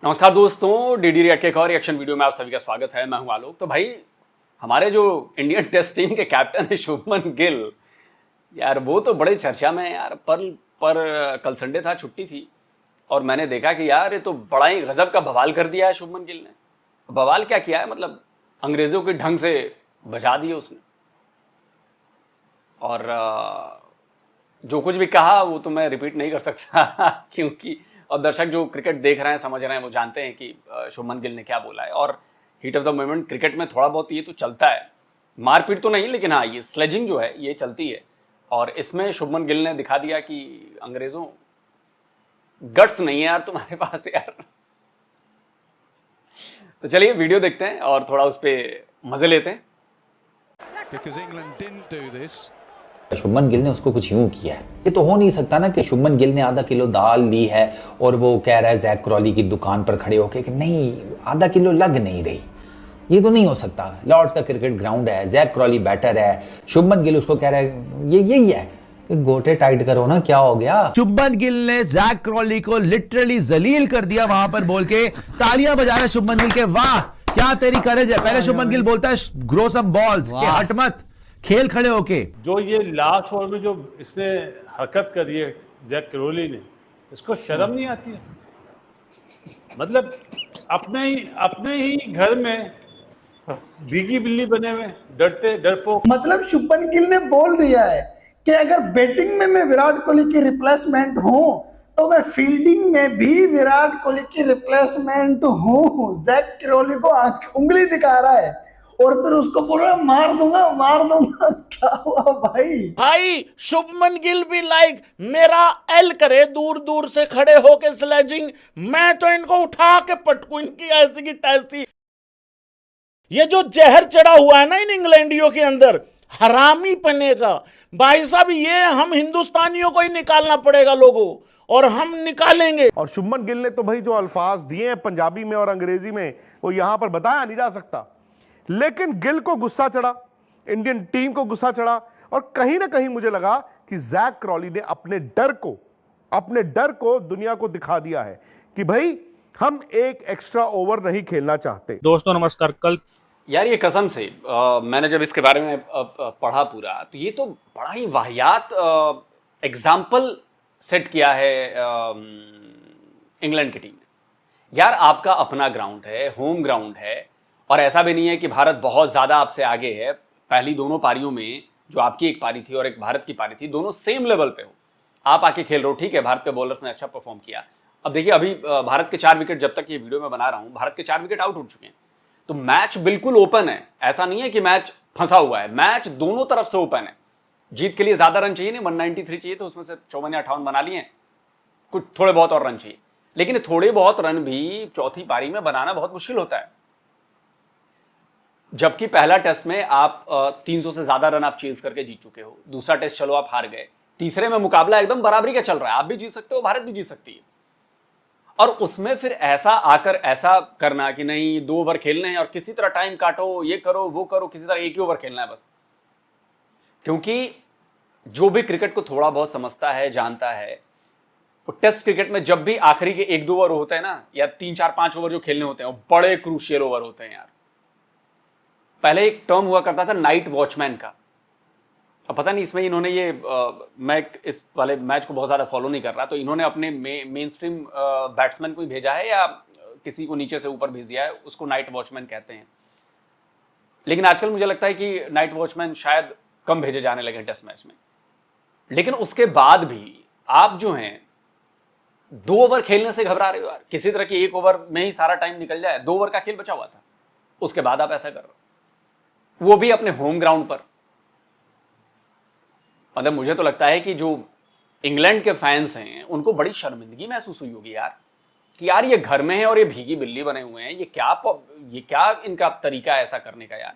नमस्कार दोस्तों, DD react के एक और रिएक्शन वीडियो में आप सभी का स्वागत है। मैं हूं आलोक। तो भाई, हमारे जो इंडियन टेस्ट टीम के कैप्टन है शुभमन गिल, यार वो तो बड़े चर्चा में है यार। पर कल संडे था, छुट्टी थी, और मैंने देखा कि यार ये तो बड़ा ही गजब का बवाल कर दिया है शुभमन गिल ने। बवाल क्या किया है, मतलब अंग्रेजों के ढंग से बजा दिए उसने। और जो कुछ भी कहा वो तो मैं रिपीट नहीं कर सकता क्योंकि अब दर्शक जो क्रिकेट देख रहे हैं, समझ रहे हैं, वो जानते हैं कि शुभमन गिल ने क्या बोला है। और heat of the moment cricket में थोड़ा बहुत ये तो चलता है, मारपीट तो नहीं, लेकिन हाँ ये स्लेजिंग जो है ये चलती है। और इसमें शुभमन गिल ने दिखा दिया कि अंग्रेजों, गट्स नहीं है यार तुम्हारे पास यार। तो चलिए वीडियो देखते हैं और थोड़ा उस पर मजे लेते हैं। शुभमन गिल ने उसको कुछ यूं किया है। ये तो हो नहीं सकता ना कि शुभमन गिल ने आधा किलो दाल ली है और वो कह रहा है जैक क्रॉली की दुकान पर खड़े होके कि नहीं आधा किलो लग नहीं रही। ये तो नहीं हो सकता। लॉर्ड्स का क्रिकेट ग्राउंड है, जैक क्रॉली बैटर है, शुभमन गिल उसको कह रहा है ये यही है कि गोटे टाइट करो ना, क्या हो गया। शुभमन गिल ने जैक क्रॉली को लिटरली जलील कर दिया वहां पर, बोल के तालियां बजा रहे शुभमन गिल के। वाह क्या तेरी करेज है। पहले शुभमन गिल बोलता है ग्रो सम बॉल्स, के हट मत, खेल खड़े होके। जो ये लास्ट ओवर में जो इसने हरकत करी है जैक क्रोली ने, इसको शर्म नहीं आती है? मतलब अपने ही घर में भीगी बिल्ली बने हुए, डरते डरपोक। मतलब शुभमन गिल ने बोल दिया है कि अगर बैटिंग में मैं विराट कोहली की रिप्लेसमेंट हूं तो मैं फील्डिंग में भी विराट कोहली की रिप्लेसमेंट हूं। जैक क्रोली को उंगली दिखा रहा है और फिर उसको बोल रहा है मार दूंगा। क्या हुआ भाई शुभमन गिल भी लाइक मेरा एल करे दूर दूर से खड़े होके स्लेजिंग, मैं तो इनको उठा के पटकू, इनकी ऐसी की तैसी। ये जो जहर चढ़ा हुआ है ना इन इंग्लैंडियों के अंदर, हरामी पने का, भाई साहब ये हम हिंदुस्तानियों को ही निकालना पड़ेगा लोगों, और हम निकालेंगे। और शुभमन गिल ने तो भाई जो अल्फाज दिए हैं पंजाबी में और अंग्रेजी में, वो यहां पर बताया नहीं जा सकता। लेकिन गिल को गुस्सा चढ़ा, इंडियन टीम को गुस्सा चढ़ा, और कहीं ना कहीं मुझे लगा कि जैक क्रॉली ने अपने डर को दुनिया को दिखा दिया है कि भाई हम एक एक्स्ट्रा ओवर नहीं खेलना चाहते। दोस्तों नमस्कार। कल यार ये कसम से मैंने जब इसके बारे में पढ़ा पूरा, तो ये तो बड़ा ही वाहियात एग्जाम्पल सेट किया है इंग्लैंड की टीम ने। यार आपका अपना ग्राउंड है, होम ग्राउंड है, और ऐसा भी नहीं है कि भारत बहुत ज़्यादा आपसे आगे है। पहली दोनों पारियों में, जो आपकी एक पारी थी और एक भारत की पारी थी, दोनों सेम लेवल पे हो, आप आके खेल रहे हो। ठीक है, भारत के बॉलर्स ने अच्छा परफॉर्म किया। अब देखिए, अभी भारत के 4 विकेट, जब तक ये वीडियो में बना रहा हूँ, भारत के 4 विकेट आउट हो चुके हैं। तो मैच बिल्कुल ओपन है, ऐसा नहीं है कि मैच फंसा हुआ है। मैच दोनों तरफ से ओपन है। जीत के लिए ज़्यादा रन चाहिए नहीं, 193 चाहिए, तो उसमें से 54 या 58 बना लिए, कुछ थोड़े बहुत और रन चाहिए। लेकिन थोड़े बहुत रन भी चौथी पारी में बनाना बहुत मुश्किल होता है, जबकि पहला टेस्ट में आप 300 से ज्यादा रन आप चेज करके जीत चुके हो। दूसरा टेस्ट चलो आप हार गए, तीसरे में मुकाबला एकदम बराबरी का चल रहा है, आप भी जीत सकते हो, भारत भी जीत सकती है। और उसमें फिर ऐसा आकर ऐसा करना कि नहीं 2 ओवर खेलने हैं और किसी तरह टाइम काटो, ये करो वो करो, किसी तरह एक ही ओवर खेलना है बस। क्योंकि जो भी क्रिकेट को थोड़ा बहुत समझता है, जानता है, वो टेस्ट क्रिकेट में जब भी आखिरी के 1-2 ओवर होते हैं ना, या 3-4-5 ओवर जो खेलने होते हैं, वो बड़े क्रूशियल ओवर होते हैं यार। पहले एक टर्म हुआ करता था नाइट वॉचमैन का, अब पता नहीं इसमें इन्होंने ये मैं इस वाले मैच को बहुत ज़्यादा फॉलो नहीं कर रहा, तो इन्होंने अपने मेन स्ट्रीम बैट्समैन को ही भेजा है या किसी को नीचे से ऊपर भेज दिया है, उसको नाइट वॉचमैन कहते हैं। लेकिन आजकल मुझे लगता है कि नाइट वॉचमैन शायद कम भेजे जाने लगे टेस्ट मैच में। लेकिन उसके बाद भी आप जो हैं 2 ओवर खेलने से घबरा रहे हो यार, किसी तरह के 1 ओवर में ही सारा टाइम निकल जाए। 2 ओवर का खेल बचा हुआ था, उसके बाद आप ऐसा कर रहे हो, वो भी अपने होम ग्राउंड पर। मतलब मुझे तो लगता है कि जो इंग्लैंड के फैंस हैं उनको बड़ी शर्मिंदगी महसूस हुई होगी यार, कि यार ये घर में है और ये भीगी बिल्ली बने हुए हैं, ये क्या इनका तरीका है ऐसा करने का यार।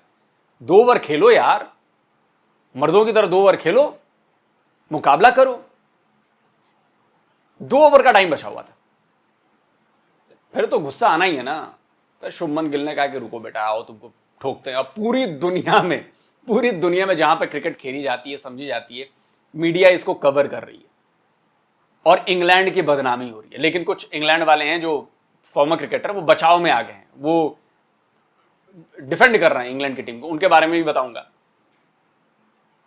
2 ओवर खेलो यार, मर्दों की तरह 2 ओवर खेलो, मुकाबला करो। 2 ओवर का टाइम बचा हुआ था, फिर तो गुस्सा आना ही है ना। फिर शुभमन गिल ने कहा कि रुको बेटा, आओ तुमको ठोकते हैं। अब पूरी दुनिया में जहां पर क्रिकेट खेली जाती है, समझी जाती है, मीडिया इसको कवर कर रही है और इंग्लैंड की बदनामी हो रही है। लेकिन कुछ इंग्लैंड वाले हैं जो फॉर्मर क्रिकेटर, वो बचाव में आ गए हैं, वो डिफेंड कर रहे हैं इंग्लैंड की टीम को, उनके बारे में भी बताऊंगा।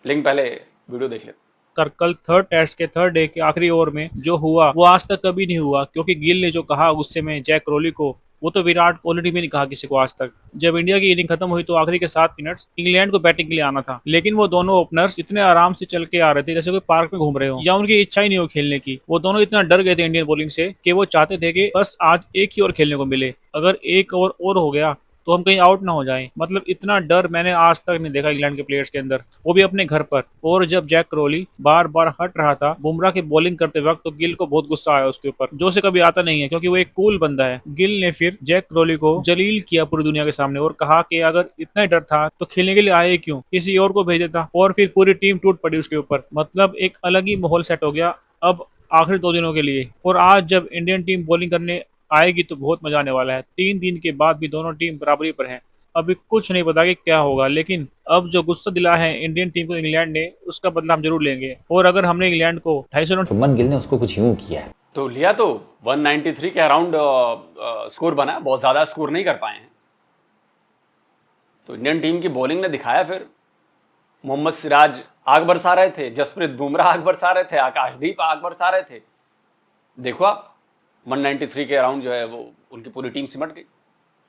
लेकिन पहले वीडियो देख लेते। कल थर्ड टेस्ट के थर्ड डे के आखिरी ओवर में जो हुआ वो आज तक कभी नहीं हुआ, क्योंकि गिल ने जो कहा गुस्से में जैक क्रोली को, वो तो विराट कोहली ने भी नहीं कहा किसी को आज तक। जब इंडिया की इनिंग खत्म हुई तो आखिरी के 7 मिनट्स इंग्लैंड को बैटिंग के लिए आना था, लेकिन वो दोनों ओपनर्स इतने आराम से चल के आ रहे थे जैसे कोई पार्क में घूम रहे हो, या उनकी इच्छा ही नहीं हो खेलने की। वो दोनों इतना डर गए थे इंडियन बॉलिंग से कि वो चाहते थे कि बस आज एक ही ओवर खेलने को मिले, अगर एक ओवर और हो गया तो हम कहीं आउट ना हो जाएं। मतलब इतना डर मैंने आज तक नहीं देखा इंग्लैंड के प्लेयर्स के अंदर, वो भी अपने घर पर। और जब जैक क्रोली बार बार हट रहा था बुमराह की बॉलिंग करते वक्त, तो गिल को बहुत गुस्सा आया उसके ऊपर, जो से कभी आता नहीं है, क्योंकि वो एक कूल बंदा है। गिल ने फिर जैक क्रोली को जलील किया पूरी दुनिया के सामने और कहा कि अगर इतना डर था तो खेलने के लिए आए क्यों, किसी और को भेज देता। और फिर पूरी टीम टूट पड़ी उसके ऊपर। मतलब एक अलग ही माहौल सेट हो गया अब आखिरी 2 दिनों के लिए। और आज जब इंडियन टीम बॉलिंग करने आएगी तो बहुत मजा आने वाला है। 3 दिन के बाद भी दोनों टीम बराबरी पर हैं, अभी कुछ नहीं पता कि क्या होगा, लेकिन अब जो गुस्सा दिला है इंडियन टीम को इंग्लैंड ने, उसका बदला हम जरूर लेंगे। और अगर हमने इंग्लैंड को 250 रन, शुभमन गिल ने उसको कुछ यूं किया है तो लिया, तो 193 के अराउंड स्कोर बना, बहुत ज्यादा स्कोर नहीं कर पाए हैं। तो इंडियन टीम की बॉलिंग ने दिखाया फिर। मोहम्मद सिराज आग बरसा रहे थे, जसप्रीत बुमराह आग बरसा रहे थे, आकाशदीप आग बरसा रहे थे। देखो आप 193 के अराउंड जो है वो उनकी पूरी टीम सिमट गई।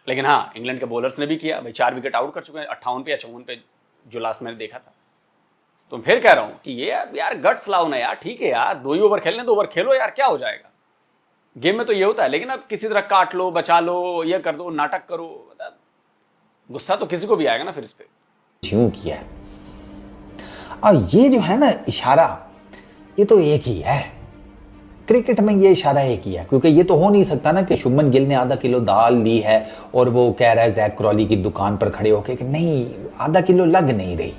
लेकिन हाँ, इंग्लैंड के बॉलर्स ने भी किया भाई, 4 विकेट आउट कर चुके हैं 58 पे या 54 पे, जो लास्ट मैंने देखा था। तो फिर कह रहा हूं कि ये यार गट्स लाओ ना यार, ठीक है यार, 2 ही ओवर खेलने, 2 ओवर खेलो यार, क्या हो जाएगा। गेम में तो ये होता है, लेकिन अब किसी तरह काट लो, बचा लो, ये कर दो, नाटक करो, मतलब गुस्सा तो किसी को भी आएगा ना फिर इस पे। यूं किया है। और ये जो है ना इशारा, ये तो एक ही है क्रिकेट में, ये इशारा एक ही है। क्योंकि ये तो हो नहीं सकता ना कि शुभमन गिल ने आधा किलो दाल ली है और वो कह रहा है जैक क्रॉली की दुकान पर खड़े होके कि नहीं आधा किलो लग नहीं रही।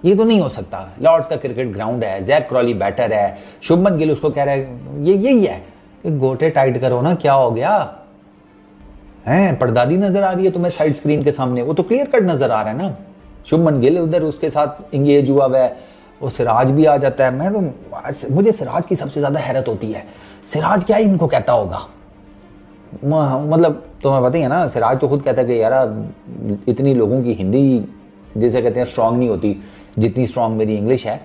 ये तो नहीं हो सकता। लॉर्ड्स का क्रिकेट ग्राउंड है, जैक क्रॉली बैटर है, शुभमन गिल उसको कह रहा है, ये यही है कि गोटे टाइट करो ना, क्या हो गया है। परदादी नजर आ रही है तुम्हें साइड स्क्रीन के सामने, वो तो क्लियर कट नजर आ रहा है ना। शुभमन गिल उधर उसके साथ इंगेज हुआ है, वो सिराज भी आ जाता है। मैं तो, मुझे सिराज की सबसे ज्यादा हैरत होती है, सिराज क्या ही इनको कहता होगा। मतलब तुम्हें पता ही है ना, सिराज तो खुद कहता है कि यार इतनी लोगों की हिंदी जैसे कहते हैं स्ट्रांग नहीं होती जितनी स्ट्रांग मेरी इंग्लिश है।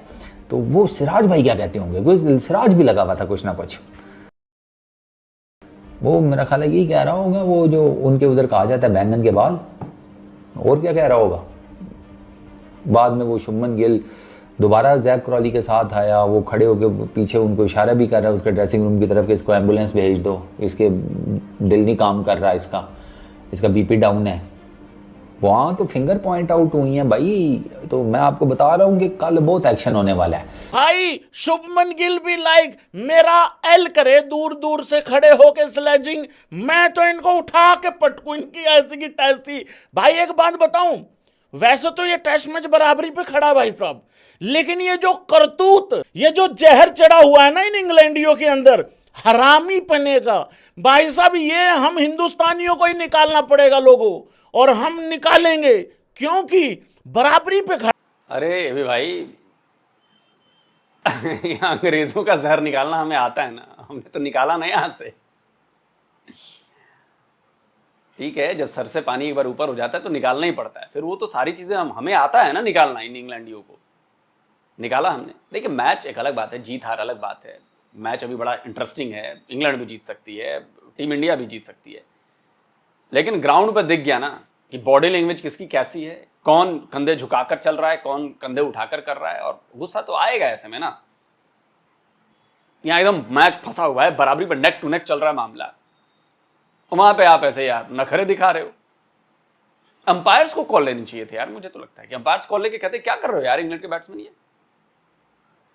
तो वो सिराज भाई क्या कहते होंगे, कोई सिराज भी लगा हुआ था कुछ ना कुछ। वो मेरा ख्याल है यही कह रहा होगा, वो जो उनके उधर कहा जाता है बैंगन के बाल, और क्या कह रहा होगा। बाद में वो शुभमन गिल दोबारा जैक क्रॉली के साथ आया, वो खड़े होकर पीछे उनको इशारा भी कर रहा है उसके ड्रेसिंग रूम की तरफ कि इसको एम्बुलेंस भेज दो, इसके दिल नहीं काम कर रहा, इसका बीपी डाउन है। वहाँ तो फिंगर पॉइंट आउट हुई हैं भाई। तो मैं आपको बता रहा हूँ कि कल बहुत एक्शन होने वाला है भाई। शुभमन गिल भी लाइक मेरा एल करे, दूर दूर से खड़े होके स्लेजिंग, मैं तो इनको उठा के पटकू, इनकी ऐसी की तैसी। भाई एक बात बताऊं, वैसे तो ये टेस्ट मैच बराबरी पे खड़ा भाई साहब, लेकिन ये जो करतूत, ये जो जहर चढ़ा हुआ है ना इन इंग्लैंडियों के अंदर, हरामी पने का, भाई साहब ये हम हिंदुस्तानियों को ही निकालना पड़ेगा लोगों, और हम निकालेंगे, क्योंकि बराबरी पे खड़ा। अरे अभी भाई यहाँ अंग्रेजों का जहर निकालना हमें आता है ना, हमने तो निकाला ना यहाँ से। ठीक है, जब सर से पानी एक बार ऊपर हो जाता है तो निकालना ही पड़ता है, फिर वो तो सारी चीजें हमें आता है ना निकालना। इन इंग्लैंडियों को निकाला हमने। देखिए मैच एक अलग बात है, जीत हार अलग बात है। मैच अभी बड़ा इंटरेस्टिंग है, इंग्लैंड भी जीत सकती है, टीम इंडिया भी जीत सकती है, लेकिन ग्राउंड पर दिख गया ना कि बॉडी लैंग्वेज किसकी कैसी है, कौन कंधे झुकाकर चल रहा है, कौन कंधे उठाकर कर रहा है। और गुस्सा तो आएगा ऐसे में ना। यहाँ एकदम मैच फंसा हुआ है, बराबरी पर नेक टू नेक चल रहा है मामला, वहां पे आप ऐसे यार नखरे दिखा रहे हो। अंपायर्स को कॉल लेनी चाहिए थी यार, मुझे तो लगता है कि अंपायर्स कॉल लेके कहते क्या कर रहे हो यार, इंग्लैंड के बैट्समैन, ये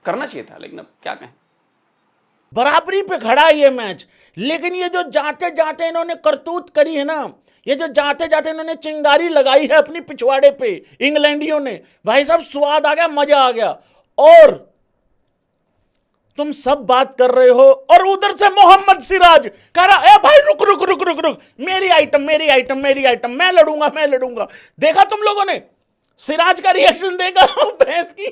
करना चाहिए था। लेकिन अब क्या कहें, बराबरी पे खड़ा है ये मैच। लेकिन ये जो जाते जाते इन्होंने करतूत करी है ना, ये जो जाते जाते इन्होंने चिंगारी लगाई है अपनी पिछवाड़े पे इंग्लैंडियों ने, भाई साहब स्वाद आ गया, मजा आ गया। और तुम सब बात कर रहे हो, और उधर से मोहम्मद सिराज कह रहा है भाई रुक रुक रुक रुक रुक, मेरी आइटम मेरी आइटम मेरी आइटम, मैं लड़ूंगा मैं लड़ूंगा। देखा तुम लोगों ने सिराज का रिएक्शन देखा भैंस की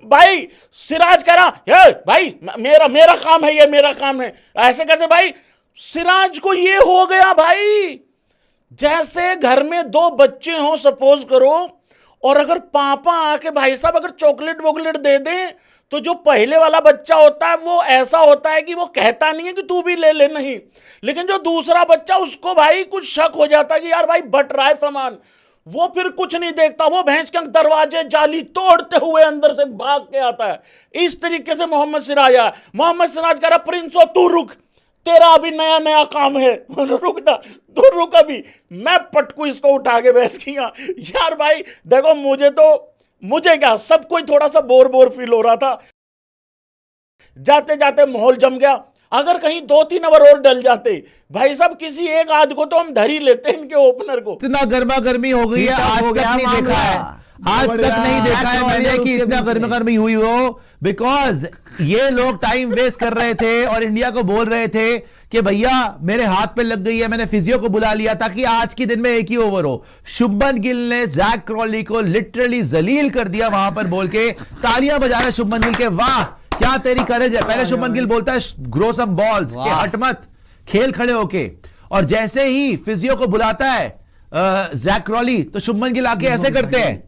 भाई। सिराज कह रहा है भाई मेरा काम है, ये मेरा काम है। ऐसे कैसे भाई, सिराज को ये हो गया भाई, जैसे घर में दो बच्चे हों सपोज करो, और अगर पापा आके भाई साहब अगर चॉकलेट वॉकलेट दे दें, तो जो पहले वाला बच्चा होता है वो ऐसा होता है कि वो कहता नहीं है कि तू भी ले ले, नहीं, लेकिन जो दूसरा बच्चा उसको भाई कुछ शक हो जाता है कि यार भाई बट रहा है सामान, वो फिर कुछ नहीं देखता, वो भैंस के दरवाजे जाली तोड़ते हुए अंदर से भाग के आता है। इस तरीके से मोहम्मद सिराज आया। मोहम्मद सिराज कह रहा प्रिंसो तू रुक, तेरा अभी नया नया काम है, रुक जा तू रुक, अभी मैं पटकू इसको उठा के बहस किया। यार भाई देखो, मुझे क्या, सब कोई थोड़ा सा बोर बोर फील हो रहा था। जाते जाते माहौल जम गया। अगर कहीं 2-3 ओवर और डल जाते भाई साहब, किसी एक आध को तो हम धर ही लेते हैं, इनके ओपनर को। इतना गर्मा गर्मी हो गई है, आज तक नहीं देखा है, आज तक नहीं देखा है मैंने कि इतना गर्मा गर्मी हुई हो, बिकॉज ये लोग टाइम वेस्ट कर रहे थे और इंडिया को बोल रहे थे कि भैया मेरे हाथ पे लग गई है, मैंने फिजियो को बुला लिया ताकि आज के दिन में एक ही ओवर हो। शुभमन गिल ने जैक क्रॉली को लिटरली जलील कर दिया वहां पर बोल के, तालियां बजा रहे शुभमन गिल के, वाह क्या तेरी करेज है। पहले शुभमन गिल बोलता है ग्रो सम बॉल्स, के हट मत, खेल खड़े होके, और जैसे ही फिजियो को बुलाता है जैक क्रॉली, तो शुभमन गिल आके ऐसे करते हैं,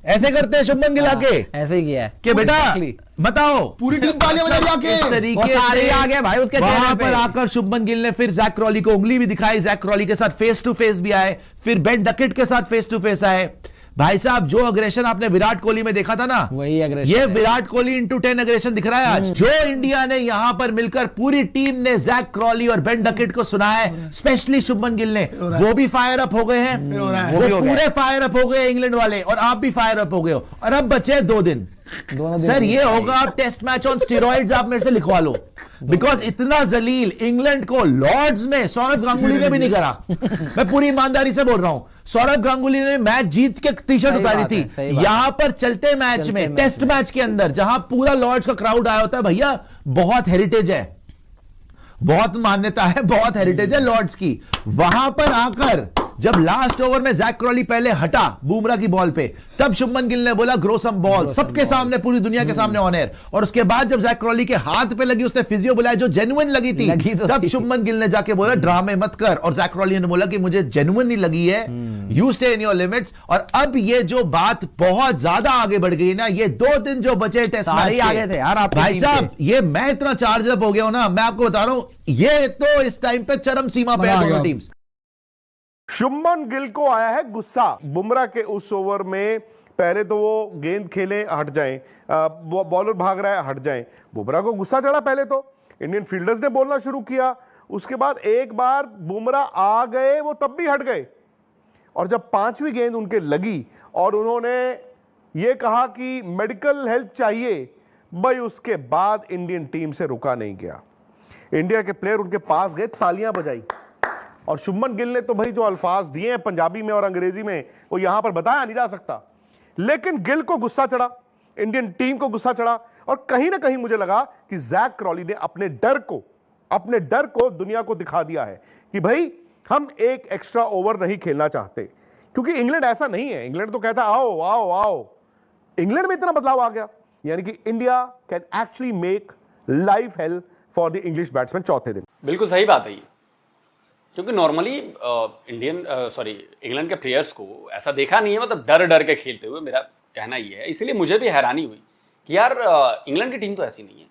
ऐसे करते हैं शुभमन गिल आके, ऐसे ही किया है कि बेटा बताओ, पूरी टीम तालियां बजा रही है आके। इस तरीके से आ गया भाई उसके वहां चेहरे पर पे। आकर शुभमन गिल ने फिर जैक क्रॉली को उंगली भी दिखाई, जैक क्रॉली के साथ फेस टू फेस भी आए, फिर बेन डकेट के साथ फेस टू फेस आए। भाई साहब जो अग्रेशन आपने विराट कोहली में देखा था ना, वही aggression ये है। विराट कोहली इंटू 10 अग्रेशन दिख रहा है आज। जो इंडिया ने यहां पर मिलकर पूरी टीम ने जैक क्रॉली और बेन डकेट को सुनाया है, स्पेशली शुभमन गिल ने, वो भी फायर अप हो गए हैं, वो पूरे फायर अप हो गए इंग्लैंड वाले, और आप भी फायर अप हो गए हो। और अब बचे 2 दिन। सर ये होगा आप टेस्ट मैच ऑन स्टेरॉइड्स आप मेरे से लिखवा लो, बिकॉज इतना जलील इंग्लैंड को लॉर्ड्स में सौरव गांगुली ने भी नहीं करा। मैं पूरी ईमानदारी से बोल रहा हूं, सौरव गांगुली ने मैच जीत के टी शर्ट उतारी थी, यहां पर चलते मैच में, टेस्ट मैच के अंदर जहां पूरा लॉर्ड्स का क्राउड आया होता है, भैया बहुत हेरिटेज है, बहुत मान्यता है, बहुत हेरिटेज है लॉर्ड्स की। वहां पर आकर जब लास्ट ओवर में जैक क्रॉली पहले हटा बुमराह की बॉल पे, तब शुभमन गिल ने बोला ग्रो सम बॉल, सबके सामने, पूरी दुनिया के सामने ऑन एयर। और उसके बाद जब जैक क्रॉली के हाथ पे लगी, उसने फिजियो बुलाया जो जेन्युइन लगी थी, तब शुभमन गिल ने जाके बोला ड्रामे मत कर, और जैक क्रॉली ने बोला कि मुझे जेन्युइन नहीं लगी है, you stay in your limits. और अब ये जो बात बहुत ज्यादा आगे बढ़ गई ना, ये 2 दिन जो बचे टेस्ट मैच आगे थे यार आपकी भाई टीम साहब, ये मैं इतना चार्ज अप हो गया हूं ना, मैं आपको बता रहा हूं, ये तो इस टाइम पे चरम सीमा पे है दोनों टीम्स। शुभमन गिल को आया है गुस्सा बुमराह के उस ओवर में। पहले तो वो गेंद खेले हट जाएं, बॉलर भाग रहा है हट जाएं, बुमराह को गुस्सा चढ़ा। पहले तो इंडियन फील्डर्स ने बोलना शुरू किया, उसके बाद एक बार बुमराह आ गए, वो तब भी हट गए, और जब 5वीं गेंद उनके लगी और उन्होंने ये कहा कि मेडिकल हेल्प चाहिए, भाई उसके बाद इंडियन टीम से रुका नहीं गया। इंडिया के प्लेयर उनके पास गए, तालियां बजाई, और शुभमन गिल ने तो भाई जो अल्फाज दिए हैं पंजाबी में और अंग्रेजी में, वो यहां पर बताया नहीं जा सकता। लेकिन गिल को गुस्सा चढ़ा, इंडियन टीम को गुस्सा चढ़ा, और कहीं ना कहीं मुझे लगा कि जैक क्रॉली ने अपने डर को दुनिया को दिखा दिया है कि भाई हम एक एक्स्ट्रा ओवर नहीं खेलना चाहते, क्योंकि इंग्लैंड ऐसा नहीं है। इंग्लैंड तो कहता आओ आओ आओ, इंग्लैंड में इतना बदलाव आ गया, यानी कि India can actually make life hell for the English batsman चौथे दिन। बिल्कुल सही बात है ये, क्योंकि नॉर्मली इंग्लैंड के प्लेयर्स को ऐसा देखा नहीं है, मतलब डर डर के खेलते हुए, मेरा कहना ये है। इसलिए मुझे भी हैरानी हुई कि यार इंग्लैंड की टीम तो ऐसी नहीं है,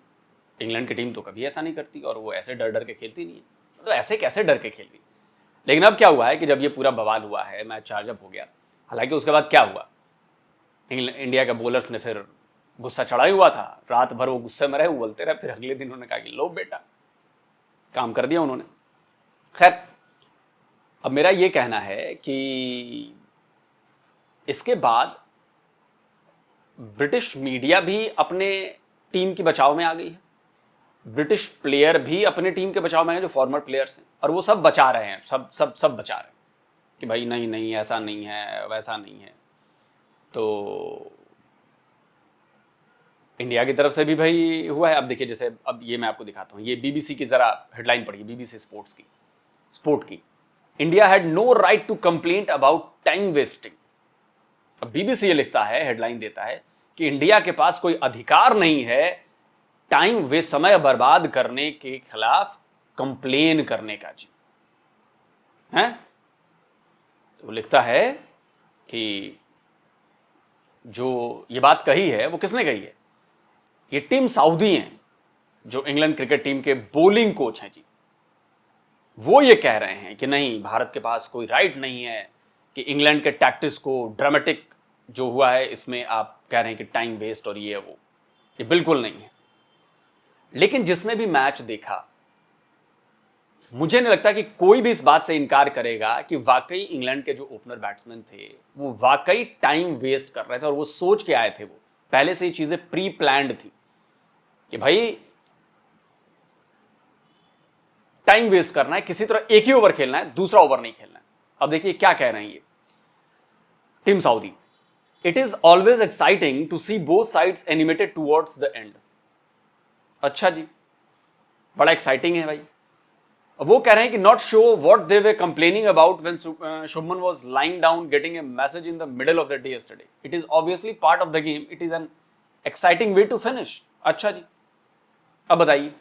इंग्लैंड की टीम तो कभी ऐसा नहीं करती, और वो ऐसे डर डर के खेलती नहीं है, तो ऐसे कैसे डर के खेलती। लेकिन अब क्या हुआ है कि जब ये पूरा बवाल हुआ है, मैच चार्जअप हो गया, हालांकि उसके बाद क्या हुआ, इंडिया के बॉलर्स ने फिर गुस्सा चढ़ा ही हुआ था, रात भर वो गुस्से में रहे, उबलते रहे, फिर अगले दिन उन्होंने कहा कि लो बेटा, काम कर दिया उन्होंने। खैर, अब मेरा ये कहना है कि इसके बाद ब्रिटिश मीडिया भी अपने टीम के बचाव में आ गई है, ब्रिटिश प्लेयर भी अपने टीम के बचाव में हैं, जो फॉर्मर प्लेयर्स हैं, और वो सब बचा रहे हैं, सब बचा रहे हैं कि भाई नहीं नहीं ऐसा नहीं है, वैसा नहीं है। तो इंडिया की तरफ से भी भाई हुआ है। अब देखिए, जैसे अब ये मैं आपको दिखाता हूँ, ये बीबीसी की जरा हेडलाइन पढ़िए, बीबीसी स्पोर्ट की, India had no right to complaint about time wasting. अब बीबीसी ये लिखता है, हेडलाइन देता है कि इंडिया के पास कोई अधिकार नहीं है टाइम वे समय बर्बाद करने के खिलाफ कंप्लेन करने का जी हैं। तो लिखता है कि जो ये बात कही है वो किसने कही है? ये टिम साउदी हैं, जो इंग्लैंड क्रिकेट टीम के बॉलिंग कोच हैं जी। वो ये कह रहे हैं कि नहीं, भारत के पास कोई राइट नहीं है कि इंग्लैंड के टैक्टिक्स को ड्रामेटिक जो हुआ है इसमें आप कह रहे हैं कि टाइम वेस्ट और ये वो, ये बिल्कुल नहीं है। लेकिन जिसने भी मैच देखा, मुझे नहीं लगता कि कोई भी इस बात से इनकार करेगा कि वाकई इंग्लैंड के जो ओपनर बैट्समैन थे वो वाकई टाइम वेस्ट कर रहे थे और वो सोच के आए थे, वो पहले से ही चीजें प्री प्लान्ड थी कि भाई टाइम वेस्ट करना है, किसी तरह एक ही ओवर खेलना है, दूसरा ओवर नहीं खेलना है। अब देखिए क्या कह रहे हैं ये Tim Southee. It is always exciting to see both sides animated towards the end. अच्छा जी, बड़ा एक्साइटिंग है भाई। वो कह रहे हैं कि not sure what they were complaining about when Shubman was lying down getting a message in the middle of the day yesterday. It is obviously part of the game, it is an exciting way to finish. अच्छा जी, अब बताइए।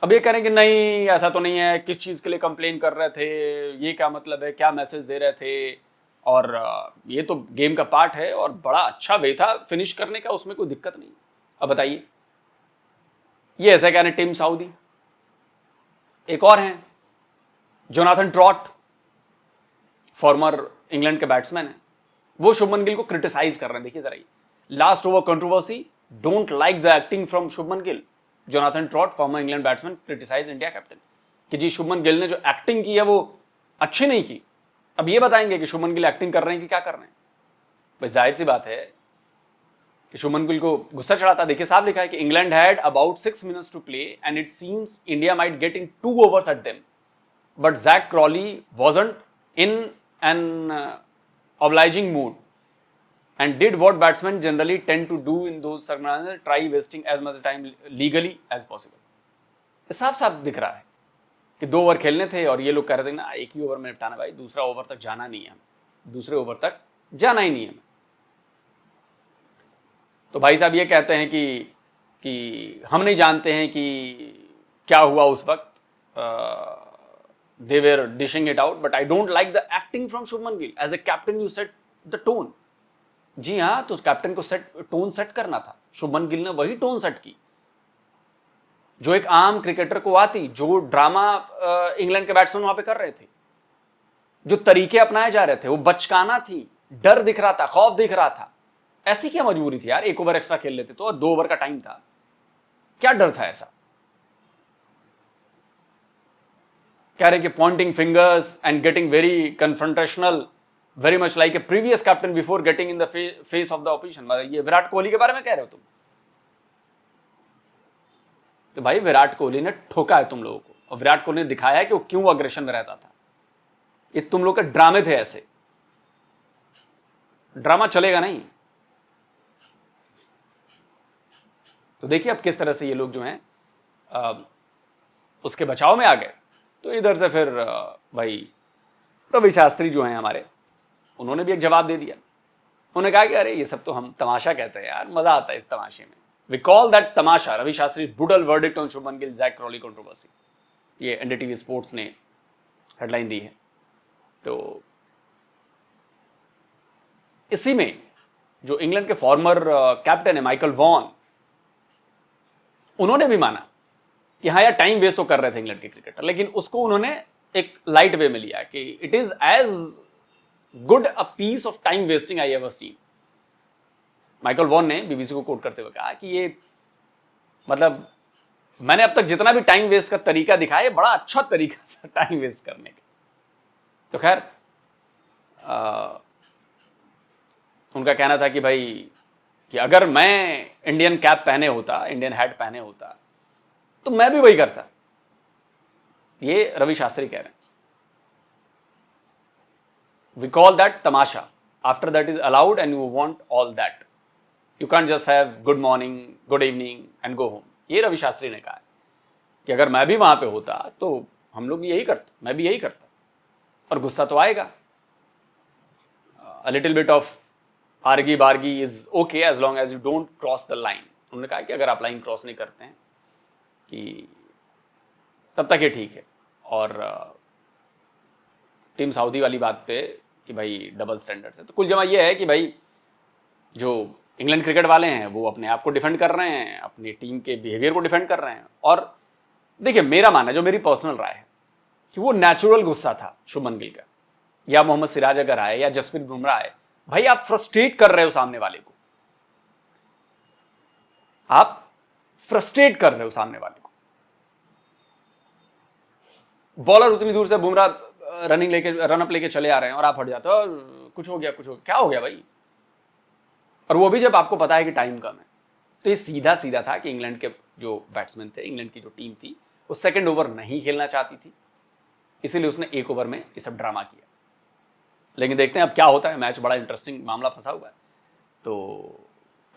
अब ये कह रहे हैं कि नहीं, ऐसा तो नहीं है, किस चीज के लिए कंप्लेन कर रहे थे, ये क्या मतलब है, क्या मैसेज दे रहे थे, और ये तो गेम का पार्ट है और बड़ा अच्छा वे था फिनिश करने का, उसमें कोई दिक्कत नहीं। अब बताइए, ये ऐसा कह रहे हैं टिम साउदी। एक और हैं जोनाथन ट्रॉट, फॉर्मर इंग्लैंड के बैट्समैन हैं, वो शुभमन गिल को क्रिटिसाइज कर रहे हैं। देखिए जरा, last over controversy, don't like the acting from Shubman Gill. Jonathan Trott, former England batsman, criticise India captain कि जी शुभमन गिल ने जो एक्टिंग की है वो अच्छी नहीं की। अब ये बताएंगे कि शुभमन गिल एक्टिंग कर रहे हैं कि क्या कर रहे हैं? भाई जाहिर सी बात है कि शुभमन गिल को गुस्सा चढ़ाता। देखिए साहब, लिखा है कि England had about 6 minutes to play and it seems India might get in 2 overs at them, but Zach Crawley wasn't in an obliging mood and did what batsmen generally tend to do in those circumstances, try wasting as much time legally as possible। साफ साफ दिख रहा है कि 2 over खेलने थे और ये लोग कह रहे थे ना, एक ही ओवर में निपटाना भाई, दूसरा ओवर तक जाना नहीं है, दूसरे ओवर तक जाना ही नहीं है। तो भाई साहब ये कहते हैं कि हम नहीं जानते हैं कि क्या हुआ उस वक्त, they were dishing it out, but I don't like the acting from Shubman Gill. As a captain you set the tone. जी हाँ, तो कैप्टन को टोन सेट करना था। शुभमन गिल ने वही टोन सेट की जो एक आम क्रिकेटर को आती, जो ड्रामा इंग्लैंड के बैट्समैन वहां पे कर रहे थे, जो तरीके अपनाए जा रहे थे, वो बचकाना थी, डर दिख रहा था, खौफ दिख रहा था। ऐसी क्या मजबूरी थी यार, 1 ओवर एक्स्ट्रा खेल लेते तो, और 2 ओवर का टाइम था, क्या डर था ऐसा? कह रहे कि Poynting fingers and getting very confrontational, very much like A previous captain before getting in the face of the opposition. ये विराट कोहली के बारे में कह रहे हो तुम? तो भाई विराट कोहली ने ठोका है तुम लोगों को, और विराट कोहली ने दिखाया है कि वो क्यों अग्रेशन में रहता था। ये तुम लोग के ड्रामे थे, ऐसे ड्रामा चलेगा नहीं। तो देखिए अब किस तरह से ये लोग जो हैं उसके बचाव में आ गए। तो इधर से फिर भाई रवि शास्त्री जो हैं हमारे, उन्होंने भी एक जवाब दे दिया। उन्होंने कहा कि अरे ये सब तो हम तमाशा कहते हैं यार, मजा आता है इस तमाशे में। We call that tamasha Ravi Shastri brutal verdict on Shubman Gill Jack Crawley controversy. ये एनडीटीवी स्पोर्ट्स ने हेडलाइन दी है। तो इसी में जो इंग्लैंड के फॉर्मर कैप्टन है माइकल वॉन, उन्होंने भी माना कि हाँ यार टाइम वेस्ट तो कर रहे थे इंग्लैंड के क्रिकेटर, लेकिन उसको उन्होंने एक लाइट वे में लिया कि it is as good a piece of time wasting I ever seen. Michael Vaughan ने बीबीसी को कोट करते हुए कहा कि ये मतलब मैंने अब तक जितना भी टाइम वेस्ट का तरीका दिखाया, बड़ा अच्छा तरीका था टाइम वेस्ट करने का। तो खैर उनका कहना था कि भाई कि अगर मैं इंडियन कैप पहने होता, इंडियन हैट पहने होता, तो मैं भी वही करता। ये रवि शास्त्री कह रहे हैं। We call that tamasha, after that is allowed and you want all that, you can't just have good morning, good evening and go home. ये रवि शास्त्री ने कहा है कि अगर मैं भी वहां पे होता तो हम लोग यही करते, मैं भी यही करता। और गुस्सा तो आएगा, a little bit of argy bargy is okay as long as you don't cross the line. उन्होंने कहा कि अगर आप लाइन क्रॉस नहीं करते हैं, कि तब तक ये ठीक है। और टीम सऊदी वाली बात पे कि भाई डबल स्टैंडर्ड है, तो कुल जमा ये है कि भाई जो इंग्लैंड क्रिकेट वाले हैं वो अपने आप को डिफेंड कर रहे हैं, अपनी टीम के बिहेवियर को डिफेंड कर रहे हैं। और देखिए मेरा मानना, जो मेरी पर्सनल राय है, कि वो नेचुरल गुस्सा था शुभमन गिल का, या मोहम्मद सिराज अगर आए या जसप्रीत बुमराह आए, भाई आप फ्रस्ट्रेट कर रहे हो सामने वाले को, आप फ्रस्ट्रेट कर रहे हो सामने वाले को। बॉलर उतनी दूर से बुमराह रनिंग लेके रनअप लेके चले आ रहे हैं और आप हट जाते हो, और कुछ हो गया, क्या हो गया भाई, और वो भी जब आपको पता है कि टाइम कम है। तो ये सीधा सीधा था कि इंग्लैंड के जो बैट्समैन थे, इंग्लैंड की जो टीम थी, वो सेकंड ओवर नहीं खेलना चाहती थी, इसीलिए उसने एक ओवर में ये सब ड्रामा किया। लेकिन देखते हैं अब क्या होता है, मैच बड़ा इंटरेस्टिंग मामला फंसा हुआ है। तो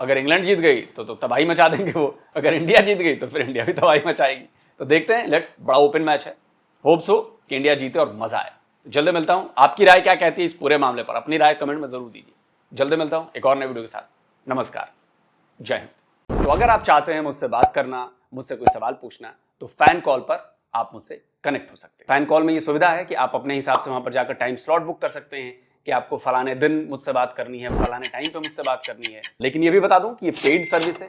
अगर इंग्लैंड जीत गई तो तबाही मचा देंगे वो, अगर इंडिया जीत गई तो फिर इंडिया भी तबाही मचाएगी। तो देखते हैं, लेट्स, बड़ा ओपन मैच है, होप्स हो कि इंडिया जीते और मजा आए। जल्दी मिलता हूं, आपकी राय क्या कहती है इस पूरे मामले पर, अपनी राय कमेंट में जरूर दीजिए। जल्दी मिलता हूं एक और नए वीडियो के साथ। नमस्कार, जय हिंद। तो अगर आप चाहते हैं मुझसे बात करना, मुझसे कोई सवाल पूछना, तो फैन कॉल पर आप मुझसे कनेक्ट हो सकते हैं। फैन कॉल में ये सुविधा है कि आप अपने हिसाब से वहां पर जाकर टाइम स्लॉट बुक कर सकते हैं कि आपको फलाने दिन मुझसे बात करनी है, फलाने टाइम पे मुझसे बात करनी है। लेकिन ये भी बता दूं कि ये पेड सर्विस है,